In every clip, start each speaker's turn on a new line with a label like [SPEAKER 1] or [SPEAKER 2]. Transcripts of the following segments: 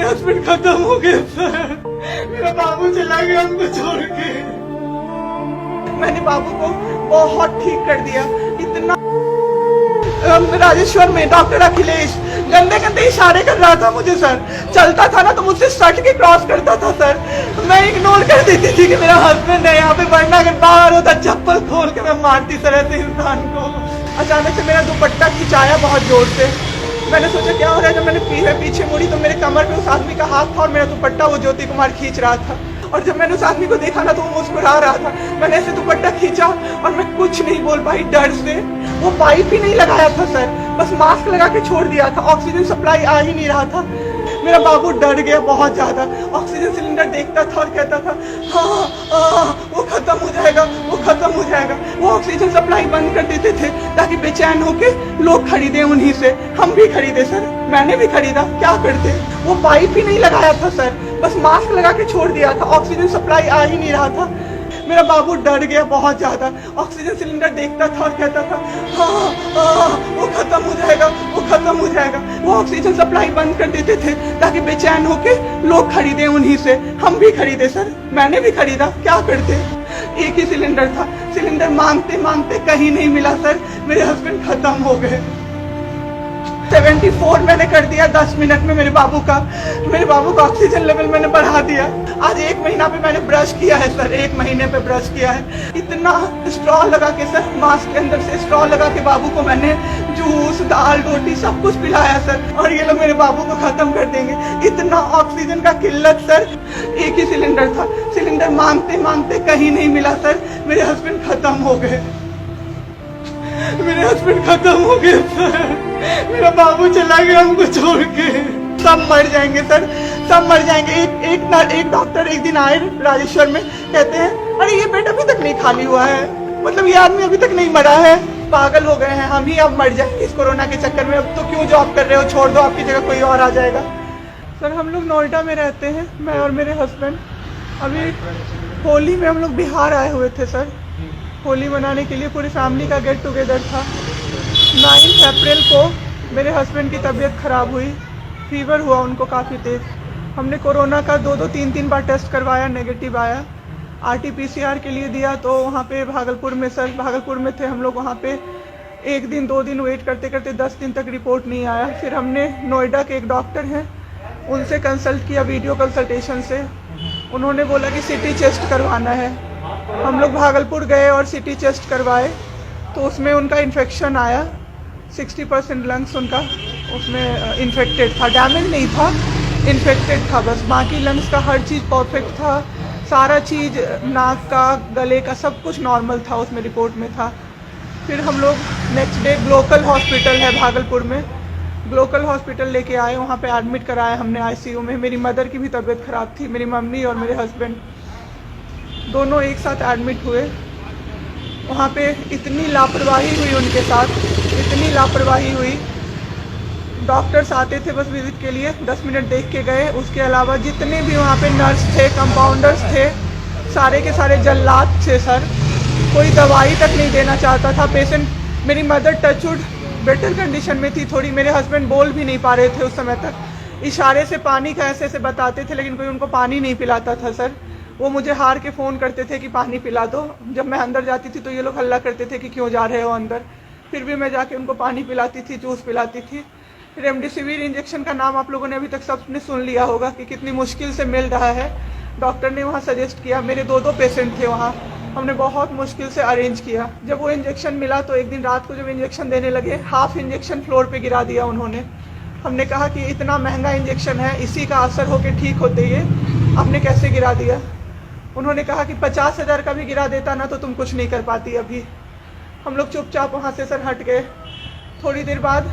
[SPEAKER 1] Husband खत्म हो गए सर। मेरा बाबू चला गया हमको छोड़ के। मैंने बाबू को बहुत ठीक कर दिया, इतना राजेश्वर में डॉक्टर अखिलेश गंदे गंदे इशारे कर रहा था मुझे सर। चलता था ना तो मुझसे सट के क्रॉस करता था सर। मैं इग्नोर कर देती थी कि मेरा हस्बैंड है यहाँ पे, वरना अगर बाहर होता चप्पल खोल के मैं मारती सर ऐसे इंसान को। अचानक से मेरा दुपट्टा खिंचाया बहुत जोर से। मैंने सोचा क्या हो रहा है, जब मैंने पीछे मुड़ी तो मेरे कमर पे उस आदमी का हाथ था और मेरा दुपट्टा वो ज्योति कुमार खींच रहा था। और जब मैंने उस आदमी को देखा ना तो वो मुस्कुरा रहा था। मैंने ऐसे दुपट्टा खींचा और मैं कुछ नहीं बोल पाई डर से। वो पाइप ही नहीं लगाया था सर, बस मास्क लगा के छोड़ दिया था। ऑक्सीजन सप्लाई आ ही नहीं रहा था। मेरा बाबू डर गया बहुत ज्यादा। ऑक्सीजन सिलेंडर देखता था और कहता था वो खत्म हो जाएगा, वो खत्म हो जाएगा। वो ऑक्सीजन सप्लाई बंद कर देते थे ताकि बेचैन होके लोग खरीदे उन्हीं से। हम भी खरीदे सर, मैंने भी खरीदा, क्या करते। वो पाइप ही नहीं लगाया था सर, बस मास्क लगा के छोड़ दिया था। ऑक्सीजन सप्लाई आ ही नहीं रहा था। मेरा बाबू डर गया बहुत ज्यादा। ऑक्सीजन सिलेंडर देखता था और कहता था वो खत्म हो जाएगा, वो खत्म हो जाएगा। वो ऑक्सीजन सप्लाई बंद कर देते थे ताकि बेचैन होके लोग खरीदे उन्हीं से। हम भी खरीदे सर, मैंने भी खरीदा, क्या करते। एक ही सिलेंडर था, सिलेंडर मांगते मांगते कहीं नहीं मिला सर। मेरे हस्बैंड खत्म हो गए। 74 मैंने कर दिया 10 मिनट में मेरे बाबू का ऑक्सीजन लेवल मैंने बढ़ा दिया। आज 1 महीना पे मैंने ब्रश किया है सर, 1 महीने पे ब्रश किया है। इतना स्ट्रॉ लगा के सर, मास्क के अंदर से स्ट्रॉ लगा के बाबू को मैंने जूस दाल रोटी सब कुछ पिलाया सर। और ये लोग मेरे बाबू को खत्म कर देंगे। इतना ऑक्सीजन का किल्लत सर। एक ही सिलेंडर था, सिलेंडर मांगते मांगते कहीं नहीं मिला सर। मेरे हस्बैंड खत्म हो गए, मेरे हस्बैंड खत्म हो गए सर। मेरा बाबू चला गया हमको छोड़ के। सब मर जाएंगे सर, सब मर जाएंगे। एक डॉक्टर एक दिन आए राजेश्वर में, कहते हैं अरे ये बेड अभी तक नहीं खाली हुआ है, मतलब ये आदमी अभी तक नहीं मरा है। पागल हो गए हैं हम ही, अब मर जाएंगे इस कोरोना के चक्कर में। अब तो क्यों जॉब कर रहे हो, छोड़ दो, आपकी जगह कोई और आ जाएगा। सर हम लोग नोएडा में रहते हैं, मैं और मेरे हस्बैंड। अभी होली में हम लोग बिहार आए हुए थे सर, होली मनाने के लिए। पूरी फैमिली का गेट टुगेदर था। 9 अप्रैल को मेरे हस्बैंड की तबीयत खराब हुई, फीवर हुआ उनको काफ़ी तेज़। हमने कोरोना का 2-2, 3-3 बार टेस्ट करवाया, नेगेटिव आया। RT-PCR के लिए दिया तो वहाँ पे भागलपुर में सर, भागलपुर में थे हम लोग, वहाँ पे 1 दिन 2 दिन वेट करते करते 10 दिन तक रिपोर्ट नहीं आया। फिर हमने नोएडा के एक डॉक्टर हैं उनसे कंसल्ट किया, वीडियो कंसल्टेशन से। उन्होंने बोला कि CT चेस्ट करवाना है। हम लोग भागलपुर गए और CT चेस्ट करवाए तो उसमें उनका इन्फेक्शन आया। 60% लंग्स उनका उसमें इन्फेक्टेड था, डैमेज नहीं था, इन्फेक्टेड था बस। बाकी लंग्स का हर चीज़ परफेक्ट था, सारा चीज़ नाक का गले का सब कुछ नॉर्मल था, उसमें रिपोर्ट में था। फिर हम लोग नेक्स्ट डे ग्लोकल हॉस्पिटल है भागलपुर में, ग्लोकल हॉस्पिटल लेके आए। वहाँ पे एडमिट कराया हमने ICU में। मेरी मदर की भी तबीयत ख़राब थी, मेरी मम्मी और मेरे हस्बैंड दोनों एक साथ एडमिट हुए। वहाँ पे इतनी लापरवाही हुई उनके साथ, इतनी लापरवाही हुई। डॉक्टर्स आते थे बस विजिट के लिए, 10 मिनट देख के गए। उसके अलावा जितने भी वहाँ पे नर्स थे, कंपाउंडर्स थे, सारे के सारे जल्लाद थे सर। कोई दवाई तक नहीं देना चाहता था पेशेंट। मेरी मदर टचवुड बेटर कंडीशन में थी थोड़ी, मेरे हस्बैंड बोल भी नहीं पा रहे थे उस समय तक। इशारे से पानी का ऐसे ऐसे बताते थे लेकिन कोई उनको पानी नहीं पिलाता था सर। वो मुझे हार के फ़ोन करते थे कि पानी पिला दो। जब मैं अंदर जाती थी तो ये लोग हल्ला करते थे कि क्यों जा रहे हो अंदर। फिर भी मैं जाके उनको पानी पिलाती थी, जूस पिलाती थी। रेमडेसिविर इंजेक्शन का नाम आप लोगों ने अभी तक सबने सुन लिया होगा कि कितनी मुश्किल से मिल रहा है। डॉक्टर ने वहाँ सजेस्ट किया, मेरे 2-2 पेशेंट थे वहाँ, हमने बहुत मुश्किल से अरेंज किया। जब वो इंजेक्शन मिला तो एक दिन रात को जब इंजेक्शन देने लगे, हाफ इंजेक्शन फ्लोर पे गिरा दिया उन्होंने। हमने कहा कि इतना महंगा इंजेक्शन है, इसी का असर होके ठीक होते ये आपने कैसे गिरा दिया। उन्होंने कहा कि 50,000 का भी गिरा देता ना तो तुम कुछ नहीं कर पाती अभी। हम लोग चुपचाप वहाँ से सर हट गए। थोड़ी देर बाद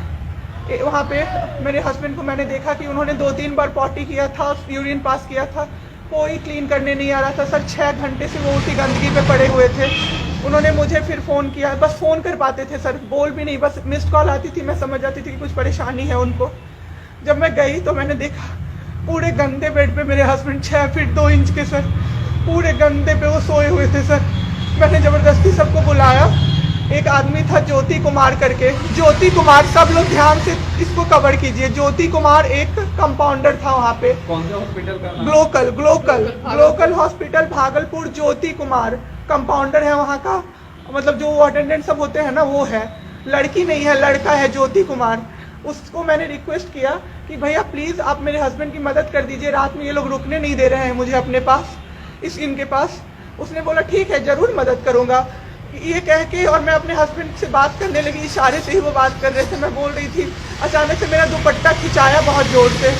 [SPEAKER 1] वहाँ पे मेरे हस्बैंड को मैंने देखा कि उन्होंने 2-3 बार पॉटी किया था, यूरिन पास किया था, कोई क्लीन करने नहीं आ रहा था सर। 6 घंटे से वो उसी गंदगी पे पड़े हुए थे। उन्होंने मुझे फिर फ़ोन किया, बस फ़ोन कर पाते थे सर, बोल भी नहीं, बस मिस्ड कॉल आती थी, मैं समझ जाती थी कि कुछ परेशानी है उनको। जब मैं गई तो मैंने देखा पूरे गंदे बेड पे मेरे हस्बैंड 6 फीट 2 इंच के सर, पूरे गंदे पे वो सोए हुए थे सर। मैंने ज़बरदस्ती सबको बुलाया, एक आदमी था ज्योति कुमार करके, ज्योति कुमार, सब लोग ध्यान से इसको कवर कीजिए। ज्योति कुमार एक कंपाउंडर था वहाँ पे।
[SPEAKER 2] कौन सा हॉस्पिटल का नाम?
[SPEAKER 1] Glocal hospital Bhagalpur. Jyoti Kumar compounder है वहाँ का, मतलब जो अटेंडेंट सब होते हैं ना वो है, लड़की नहीं है लड़का है ज्योति कुमार। उसको मैंने रिक्वेस्ट किया कि भैया प्लीज़ आप मेरे हस्बैंड की मदद कर दीजिए, रात में ये लोग रुकने नहीं दे रहे हैं मुझे अपने पास, इनके पास। उसने बोला ठीक है ज़रूर मदद करूँगा, ये कह के, और मैं अपने हस्बैंड से बात करने लगी, इशारे से ही वो बात कर रहे थे, मैं बोल रही थी। अचानक से मेरा दुपट्टा खिंचाया बहुत ज़ोर से।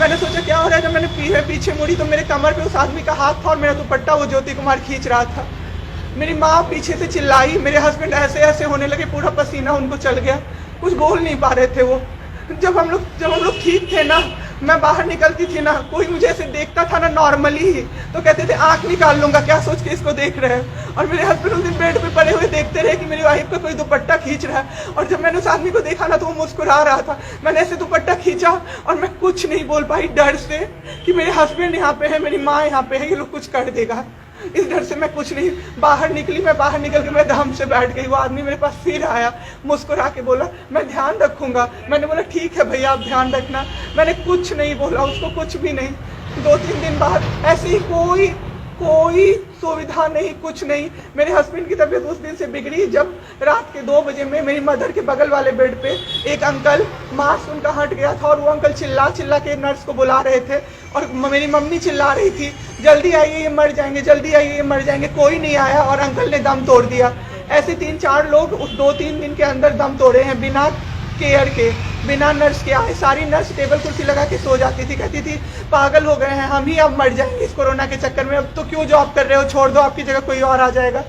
[SPEAKER 1] मैंने सोचा क्या हो रहा है, जब मैंने पीछे मुड़ी तो मेरे कमर पे उस आदमी का हाथ था और मेरा दुपट्टा वो ज्योति कुमार खींच रहा था। मेरी माँ पीछे से चिल्लाई, मेरे हस्बैंड ऐसे ऐसे होने लगे, पूरा पसीना उनको चल गया, कुछ बोल नहीं पा रहे थे वो। जब हम लोग ठीक थे ना, मैं बाहर निकलती थी ना, कोई मुझे ऐसे देखता था ना नॉर्मली ही, तो कहते थे आंख निकाल लूंगा, क्या सोच के इसको देख रहे हैं। और मेरे हस्बैंड उस दिन बेड पे पड़े हुए देखते रहे कि मेरी वाइफ का कोई दुपट्टा खींच रहा है। और जब मैंने उस आदमी को देखा ना तो वो मुस्कुरा रहा था। मैंने ऐसे दुपट्टा खींचा और मैं कुछ नहीं बोल पाई डर से कि मेरे हस्बैंड यहाँ पे है, मेरी माँ यहाँ पे है, ये लोग कुछ कर देगा। इस डर से मैं कुछ नहीं बाहर निकली। मैं बाहर निकल के मैं दम से बैठ गई। वो आदमी मेरे पास फिर आया, मुस्कुरा के बोला मैं ध्यान रखूंगा। मैंने बोला ठीक है भैया आप ध्यान रखना। मैंने कुछ नहीं बोला उसको, कुछ भी नहीं। 2-3 दिन बाद ऐसे ही कोई सुविधा नहीं, कुछ नहीं। मेरे हस्बैंड की तबीयत उस दिन से बिगड़ी जब रात के 2 बजे में मेरी मदर के बगल वाले बेड पे एक अंकल, मास्क उनका हट गया था और वो अंकल चिल्ला के नर्स को बुला रहे थे और मेरी मम्मी चिल्ला रही थी जल्दी आइए ये मर जाएंगे, जल्दी आइए ये मर जाएंगे। कोई नहीं आया और अंकल ने दम तोड़ दिया। ऐसे 3-4 लोग उस 2-3 दिन के अंदर दम तोड़े हैं बिना केयर के, बिना नर्स के आए। सारी नर्स टेबल कुर्सी लगा के सो जाती थी, कहती थी पागल हो गए हैं हम ही, अब मर जाएंगे इस कोरोना के चक्कर में, अब तो क्यों जॉब कर रहे हो, छोड़ दो, आपकी जगह कोई और आ जाएगा।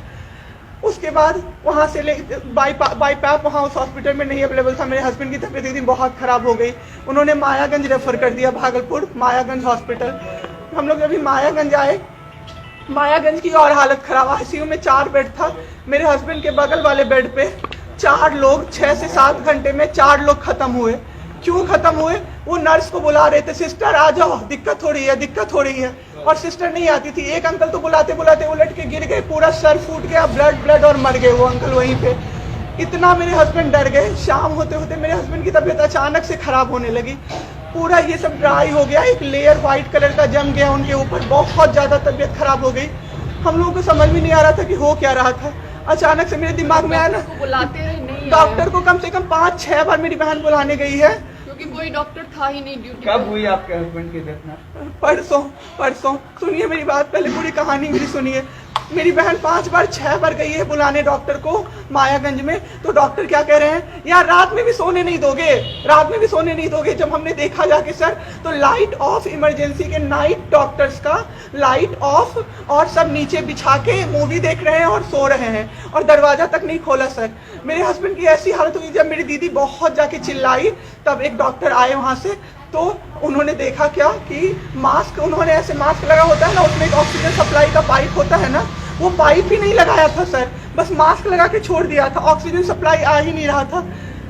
[SPEAKER 1] उसके बाद वहाँ से बाई पैप वहाँ उस हॉस्पिटल में नहीं अवेलेबल था। मेरे हस्बैंड की तबीयत एक दिन बहुत ख़राब हो गई, उन्होंने मायागंज रेफर कर दिया, भागलपुर मायागंज हॉस्पिटल। हम लोग अभी मायागंज आए, मायागंज की और हालत ख़राब। आईसीयू में 4 बेड था। मेरे हस्बैंड के बगल वाले बेड पे 4 लोग 6 से 7 घंटे में 4 लोग खत्म हुए। क्यों खत्म हुए? वो नर्स को बुला रहे थे, सिस्टर आ जाओ, दिक्कत हो रही है, और सिस्टर नहीं आती थी। एक अंकल तो बुलाते बुलाते उलट के गिर गए, पूरा सर फूट गया, ब्लड और मर गए वो अंकल वहीं पे। इतना मेरे हस्बैंड डर गए। शाम होते होते मेरे हस्बैंड की तबीयत अचानक से खराब होने लगी, पूरा ये सब ड्राई हो गया, एक लेयर व्हाइट कलर का जम गया उनके ऊपर, बहुत ज़्यादा तबीयत खराब हो गई। हम लोगों को समझ में नहीं आ रहा था कि हो क्या रहा था। अचानक से मेरे दिमाग में आया ना, डॉक्टर को कम से कम 5-6 बार मेरी बहन बुलाने गई है,
[SPEAKER 3] क्योंकि कोई डॉक्टर था ही नहीं ड्यूटी।
[SPEAKER 2] कब हुई आपके हस्बैंड की घटना?
[SPEAKER 1] परसों। सुनिए मेरी बात, पहले पूरी कहानी मेरी सुनिए। मेरी बहन 5 बार 6 बार गई है बुलाने डॉक्टर को मायागंज में, तो डॉक्टर क्या कह रहे हैं, यार रात में भी सोने नहीं दोगे। जब हमने देखा जाके सर, तो लाइट ऑफ, इमरजेंसी के नाइट डॉक्टर्स का लाइट ऑफ, और सब नीचे बिछा के मूवी देख रहे हैं और सो रहे हैं, और दरवाजा तक नहीं खोला सर। मेरे हस्बैंड की ऐसी हालत हुई, जब मेरी दीदी बहुत जाके चिल्लाई तब एक डॉक्टर आए वहाँ से, तो उन्होंने देखा क्या कि मास्क, उन्होंने ऐसे मास्क लगा होता है ना, उसमें एक ऑक्सीजन सप्लाई का पाइप होता है ना, वो पाइप ही नहीं लगाया था सर, बस मास्क लगा के छोड़ दिया था, ऑक्सीजन सप्लाई आ ही नहीं रहा था।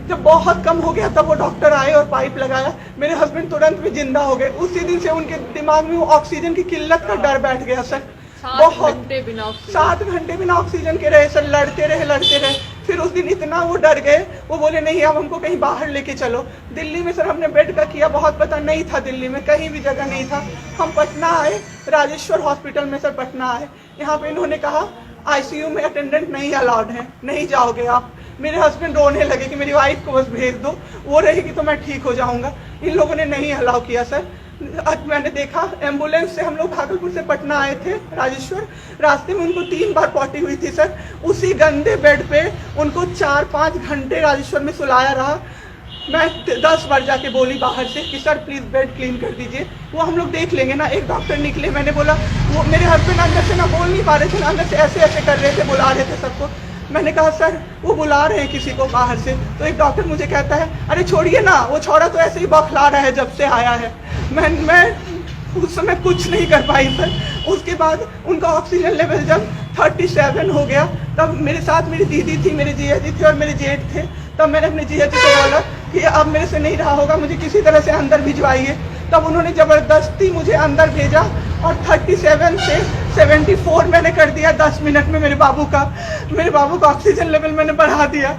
[SPEAKER 1] जब बहुत कम हो गया तब वो डॉक्टर आए और पाइप लगाया, मेरे हस्बैंड तुरंत भी जिंदा हो गए। उसी दिन से उनके दिमाग में वो ऑक्सीजन की किल्लत का डर बैठ गया सर।
[SPEAKER 3] 7 घंटे
[SPEAKER 1] बिना ऑक्सीजन के रहे सर, लड़ते रहे। फिर उस दिन इतना वो डर गए, वो बोले नहीं अब हमको कहीं बाहर लेके चलो। दिल्ली में सर हमने बेड का किया, बहुत पता नहीं था, दिल्ली में कहीं भी जगह नहीं था। हम पटना आए, राजेश्वर हॉस्पिटल में सर पटना आए। यहाँ पे इन्होंने कहा आईसीयू में अटेंडेंट नहीं अलाउड है, नहीं जाओगे आप। मेरे हस्बैंड रोने लगे कि मेरी वाइफ को बस भेज दो, वो रहेगी तो मैं ठीक हो जाऊँगा। इन लोगों ने नहीं अलाउ किया सर। आज मैंने देखा, एम्बुलेंस से हम लोग भागलपुर से पटना आए थे राजेश्वर, रास्ते में उनको 3 बार पॉटी हुई थी सर। उसी गंदे बेड पे उनको 4-5 घंटे राजेश्वर में सुलाया रहा। मैं 10 बार जाके बोली बाहर से कि सर प्लीज़ बेड क्लीन कर दीजिए, वो हम लोग देख लेंगे ना। एक डॉक्टर निकले, मैंने बोला, वो मेरे हस्बैंड अंदर से ना बोल नहीं पा रहे थे, अंदर से ऐसे कर रहे थे, बुला रहे थे सबको। मैंने कहा सर वो बुला रहे हैं किसी को बाहर से, तो एक डॉक्टर मुझे कहता है अरे छोड़िए ना, वो छोड़ा तो ऐसे ही बौखला रहा है जब से आया है। मैं उस समय कुछ नहीं कर पाई सर। उसके बाद उनका ऑक्सीजन लेवल जब 37 हो गया, तब मेरे साथ मेरी दीदी थी, मेरे जीजा जी थे और मेरे जेठ थे। तब मैंने अपने जीजा जी को बोला कि अब मेरे से नहीं रहा होगा, मुझे किसी तरह से अंदर भिजवाइए। तब उन्होंने जबरदस्ती मुझे अंदर भेजा और 37 से 74 मैंने कर दिया 10 मिनट में मेरे बाबू का ऑक्सीजन लेवल मैंने बढ़ा दिया।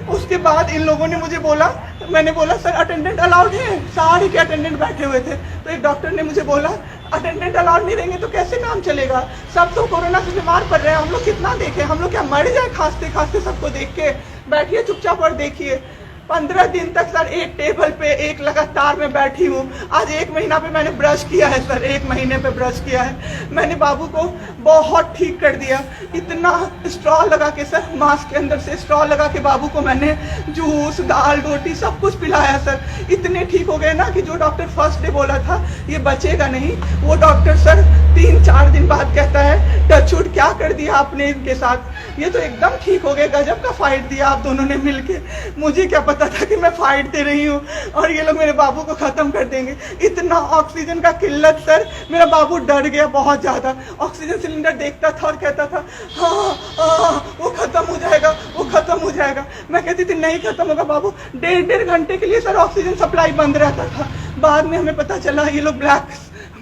[SPEAKER 1] उसके बाद इन लोगों ने मुझे बोला, मैंने बोला सर अटेंडेंट अलाउड है, सारे के अटेंडेंट बैठे हुए थे, तो एक डॉक्टर ने मुझे बोला अटेंडेंट अलाउड नहीं रहेंगे तो कैसे काम चलेगा, सब तो कोरोना से बीमार पड़ रहे हैं, हम लोग कितना देखें, हम लोग क्या मर जाए खांसते खांसते सबको देख के, बैठिए चुपचाप और देखिए। 15 दिन तक सर एक टेबल पे एक लगातार मैं बैठी हूँ। आज 1 महीना पे मैंने ब्रश किया है सर, 1 महीने पे ब्रश किया है मैंने। बाबू को बहुत ठीक कर दिया, इतना स्ट्रॉ लगा के सर, मास्क के अंदर से स्ट्रॉ लगा के बाबू को मैंने जूस दाल रोटी सब कुछ पिलाया सर। इतने ठीक हो गए ना कि जो डॉक्टर फर्स्ट डे बोला था ये बचेगा नहीं, वो डॉक्टर सर 3-4 दिन बाद कहता है टचवुड क्या कर दिया आपने इनके साथ, ये तो एकदम ठीक हो गए, गजब का फाइट दिया आप दोनों ने मिलके। मुझे क्या पता था कि मैं फाइट दे रही हूँ और ये लोग मेरे बाबू को खत्म कर देंगे। इतना ऑक्सीजन का किल्लत सर, मेरा बाबू डर गया बहुत ज्यादा। ऑक्सीजन सिलेंडर देखता था और कहता था हाँ वो खत्म हो जाएगा, वो खत्म हो जाएगा। मैं कहती थी नहीं खत्म होगा बाबू। 1.5 घंटे के लिए सर ऑक्सीजन सप्लाई बंद रहता था। बाद में हमें पता चला ये लोग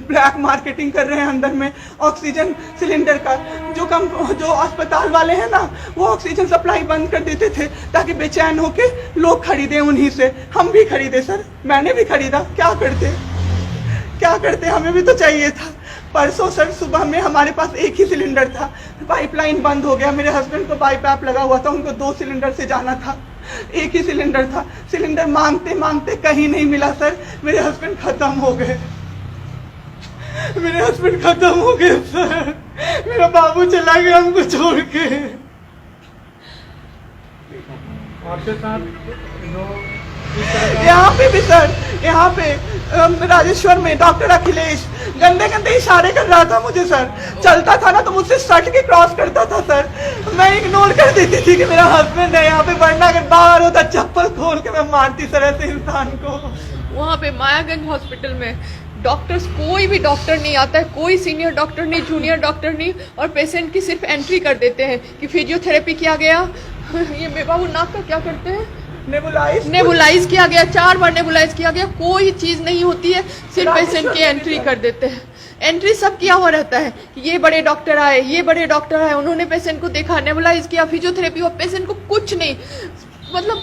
[SPEAKER 1] ब्लैक मार्केटिंग कर रहे हैं अंदर में ऑक्सीजन सिलेंडर का। जो अस्पताल वाले हैं ना वो ऑक्सीजन सप्लाई बंद कर देते थे ताकि बेचैन होके लोग खरीदें उन्हीं से। हम भी खरीदे सर, मैंने भी खरीदा, क्या करते हमें भी तो चाहिए था। परसों सर सुबह में हमारे पास एक ही सिलेंडर था, पाइपलाइन बंद हो गया, मेरे हस्बैंड को बाईपैप लगा हुआ था, उनको 2 सिलेंडर से जाना था, एक ही सिलेंडर था। सिलेंडर मांगते मांगते कहीं नहीं मिला सर, मेरे हस्बैंड खत्म हो गए सर। मेरा बाबू चला गया हमको छोड़ के।
[SPEAKER 2] आपके साथ जो
[SPEAKER 1] यहाँ पे भी सर, यहाँ पे राजेश्वर में डॉक्टर अखिलेश गंदे गंदे इशारे कर रहा था मुझे सर। चलता था ना तो मुझसे सट के क्रॉस करता था सर, मैं इग्नोर कर देती थी कि मेरा हस्बैंड है यहाँ पे, वरना अगर बाहर होता चप्पल खोल के मैं मारती सर ऐसे इंसान को।
[SPEAKER 3] वहाँ पे मायागंज हॉस्पिटल में डॉक्टर्स, कोई भी डॉक्टर नहीं आता है, कोई सीनियर डॉक्टर नहीं, जूनियर डॉक्टर नहीं, और पेशेंट की सिर्फ एंट्री कर देते हैं कि फिजियोथेरेपी किया गया। ये मेरे बाबू नाक का क्या करते हैं, नेबुलाइज किया गया, 4 बार नेबुलाइज किया गया, कोई चीज नहीं होती है, सिर्फ पेशेंट की एंट्री कर देते हैं। एंट्री सब किया हुआ रहता है कि ये बड़े डॉक्टर आए, ये बड़े डॉक्टर आए, उन्होंने पेशेंट को देखा, नेबुलाइज किया, फिजियोथेरेपी हुआ, पेशेंट को कुछ नहीं, मतलब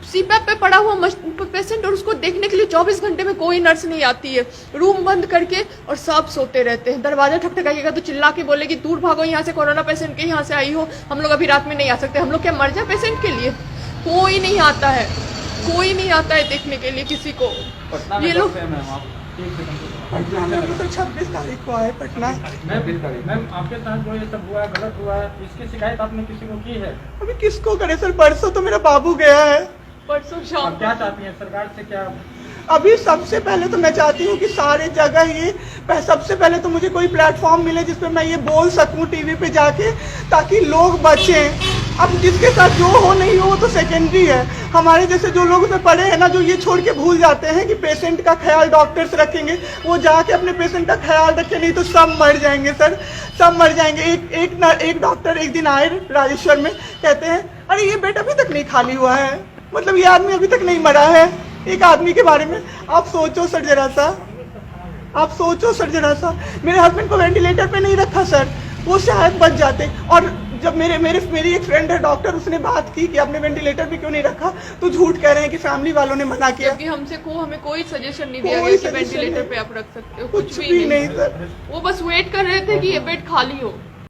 [SPEAKER 3] सीपैप पे पड़ा हुआ पेशेंट, और उसको देखने के लिए 24 घंटे में कोई नर्स नहीं आती है। रूम बंद करके और सब सोते रहते हैं। दरवाजा ठकठकाइएगा तो चिल्ला के बोलेगी दूर भागो यहाँ से, कोरोना पेशेंट के यहाँ से आई हो, हम लोग अभी रात में नहीं आ सकते। हम लोग क्या मर जाए पेशेंट के लिए? कोई नहीं आता है, कोई नहीं आता है देखने के लिए किसी को। ये लोग
[SPEAKER 1] पटना में तो 26 तारीख को आए पटना।
[SPEAKER 2] मैम आपके साथ जो ये सब हुआ है, गलत हुआ है, इसकी शिकायत आपने किसी को की है?
[SPEAKER 1] अभी किसको करे सर, परसों तो मेरा बाबू गया है,
[SPEAKER 3] परसों शाम।
[SPEAKER 2] आप क्या चाहती हैं सरकार से? क्या
[SPEAKER 1] अभी सबसे पहले तो मैं चाहती हूँ कि सारे जगह ये सबसे पहले तो मुझे कोई प्लेटफॉर्म मिले जिसपे मैं ये बोल सकूँ टीवी पे जाके, ताकि लोग बचें। अब जिसके साथ जो हो नहीं हो वो तो सेकेंडरी है। हमारे जैसे जो लोग उसमें पड़े हैं ना, जो ये छोड़ के भूल जाते हैं कि पेशेंट का ख्याल डॉक्टर्स रखेंगे, वो जाके अपने पेशेंट का ख्याल रखें, नहीं तो सब मर जाएंगे सर, सब मर जाएंगे। एक डॉक्टर एक दिन आए राजेश्वर में, कहते हैं अरे ये बेड अभी तक नहीं खाली हुआ है, मतलब ये आदमी अभी तक नहीं मरा है। एक आदमी के बारे में आप सोचो सर जरा सा, आप सोचो सर जरा सा। मेरे हस्बैंड को वेंटिलेटर पे नहीं रखा सर, वो शायद बच जाते। और जब मेरी एक फ्रेंड है डॉक्टर, उसने बात की कि आपने वेंटिलेटर भी क्यों नहीं रखा, तो झूठ कह रहे हैं कि फैमिली वालों ने मना किया।
[SPEAKER 3] क्योंकि हमें कोई सजेशन नहीं दिया गया कि वेंटिलेटर पे आप रख सकते हो, कुछ भी नहीं
[SPEAKER 1] सर।
[SPEAKER 3] वो बस वेट कर रहे थे कि ये बेड खाली हो।